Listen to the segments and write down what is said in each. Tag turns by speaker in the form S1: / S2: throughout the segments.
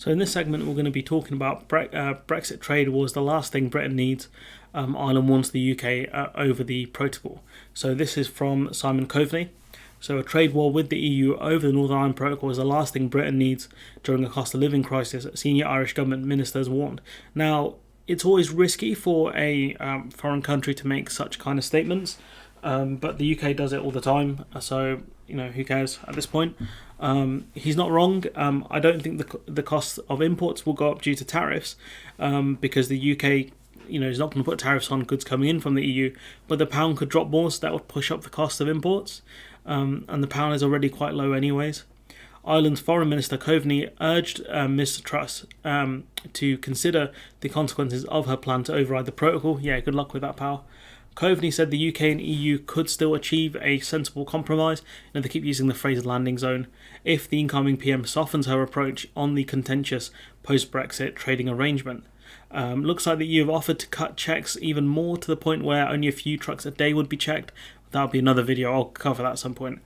S1: So in this segment, we're going to be talking about Brexit trade wars, the last thing Britain needs. Ireland wants the UK over the protocol. So this is from Simon Coveney. So a trade war with the EU over the Northern Ireland Protocol is the last thing Britain needs during a cost of living crisis, senior Irish government ministers warned. Now, it's always risky for a foreign country to make such kind of statements, but the UK does it all the time, so who cares at this point. He's not wrong. I don't think the cost of imports will go up due to tariffs, because the UK is not going to put tariffs on goods coming in from the EU, but the pound could drop more, so that would push up the cost of imports, and the pound is already quite low anyways. Ireland's Foreign Minister Coveney urged Mr Truss to consider the consequences of her plan to override the protocol. Yeah, good luck with that, pal. Coveney said the UK and EU could still achieve a sensible compromise, and they keep using the phrase landing zone, if the incoming PM softens her approach on the contentious post-Brexit trading arrangement. Looks like the EU have offered to cut checks even more, to the point where only a few trucks a day would be checked. That'll be another video, I'll cover that at some point.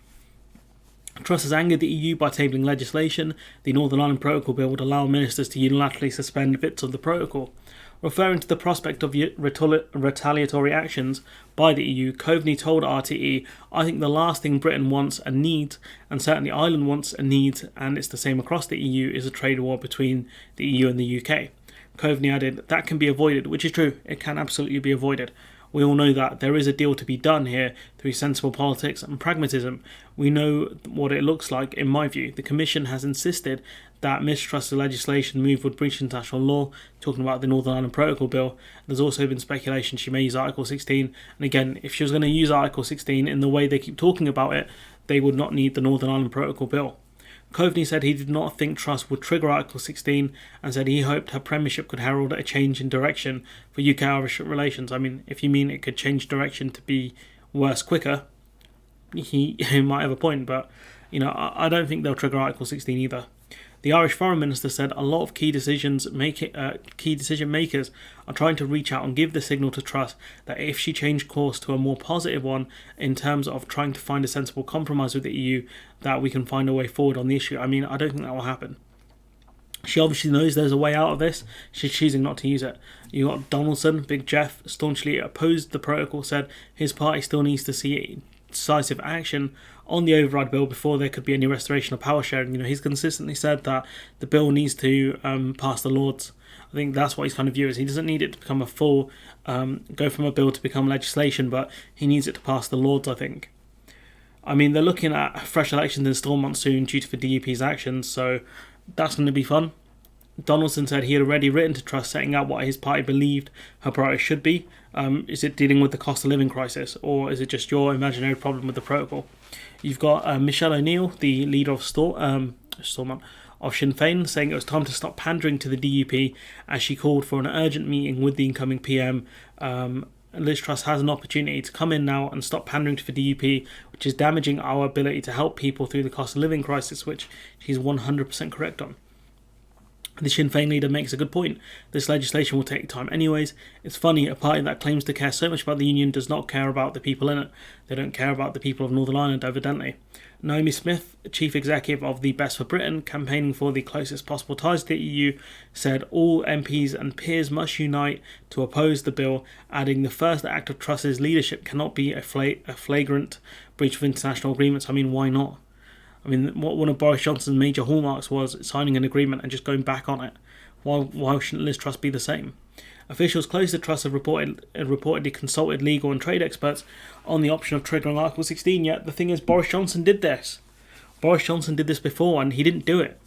S1: Truss has angered the EU by tabling legislation. The Northern Ireland Protocol Bill would allow ministers to unilaterally suspend bits of the protocol. Referring to the prospect of retaliatory actions by the EU, Coveney told RTE, "I think the last thing Britain wants and needs, and certainly Ireland wants and needs, and it's the same across the EU, is a trade war between the EU and the UK." Coveney added, "That can be avoided," which is true, it can absolutely be avoided. We all know that there is a deal to be done here through sensible politics and pragmatism. We know what it looks like, in my view. The Commission has insisted that mistrusted legislation move would breach international law, talking about the Northern Ireland Protocol Bill. There's also been speculation she may use Article 16. And again, if she was going to use Article 16 in the way they keep talking about it, they would not need the Northern Ireland Protocol Bill. Coveney said he did not think Truss would trigger Article 16, and said he hoped her premiership could herald a change in direction for UK-Irish relations. I mean, if you mean it could change direction to be worse quicker, he might have a point, but I don't think they'll trigger Article 16 either. The Irish Foreign Minister said a lot of key decision makers are trying to reach out and give the signal to Truss that if she changed course to a more positive one in terms of trying to find a sensible compromise with the EU, that we can find a way forward on the issue. I mean, I don't think that will happen. She obviously knows there's a way out of this. She's choosing not to use it. You got Donaldson, Big Jeff, staunchly opposed the protocol, said his party still needs to see decisive action on the override bill before there could be any restoration of power sharing. He's consistently said that the bill needs to pass the Lords. I think that's what his kind of view is. He doesn't need it to become a full, go from a bill to become legislation, but he needs it to pass the Lords, I think. I mean, they're looking at fresh elections in Stormont soon due to the DUP's actions, so that's going to be fun. Donaldson said he had already written to Truss setting out what his party believed her priorities should be. Is it dealing with the cost of living crisis, or is it just your imaginary problem with the protocol? You've got Michelle O'Neill, the leader of Sinn Féin, saying it was time to stop pandering to the DUP as she called for an urgent meeting with the incoming PM. Liz Truss has an opportunity to come in now and stop pandering to the DUP, which is damaging our ability to help people through the cost of living crisis, which she's 100% correct on. The Sinn Féin leader makes a good point. This legislation will take time anyways. It's funny, a party that claims to care so much about the union does not care about the people in it. They don't care about the people of Northern Ireland, evidently. Naomi Smith, chief executive of the Best for Britain, campaigning for the closest possible ties to the EU, said all MPs and peers must unite to oppose the bill, adding the first act of Truss's leadership cannot be a flagrant breach of international agreements. I mean, why not? I mean, one of Boris Johnson's major hallmarks was signing an agreement and just going back on it. Why shouldn't Liz Truss be the same? Officials close to Truss have reportedly consulted legal and trade experts on the option of triggering Article 16, yet the thing is, Boris Johnson did this. Boris Johnson did this before and he didn't do it.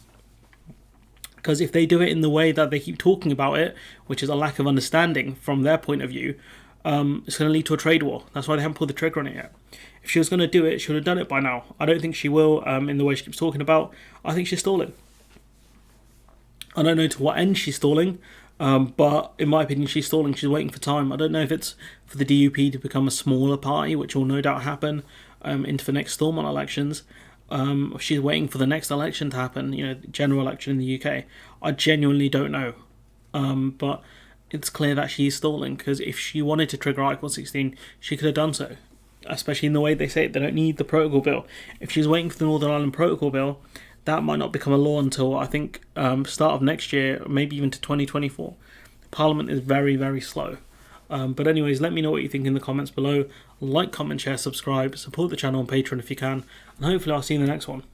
S1: Because if they do it in the way that they keep talking about it, which is a lack of understanding from their point of view, it's going to lead to a trade war. That's why they haven't pulled the trigger on it yet. If she was going to do it, she would have done it by now. I don't think she will, in the way she keeps talking about. I think she's stalling. I don't know to what end she's stalling, but in my opinion, she's stalling. She's waiting for time. I don't know if it's for the DUP to become a smaller party, which will no doubt happen into the next Stormont elections. She's waiting for the next election to happen, general election in the UK. I genuinely don't know. But it's clear that she's stalling, because if she wanted to trigger Article 16, she could have done so. Especially in the way they say it, they don't need the protocol bill. If she's waiting for the Northern Ireland Protocol bill, that might not become a law until, I think, start of next year, maybe even to 2024. Parliament is very, very slow. But anyways, let me know what you think in the comments below. Like, comment, share, subscribe, support the channel on Patreon if you can, and hopefully I'll see you in the next one.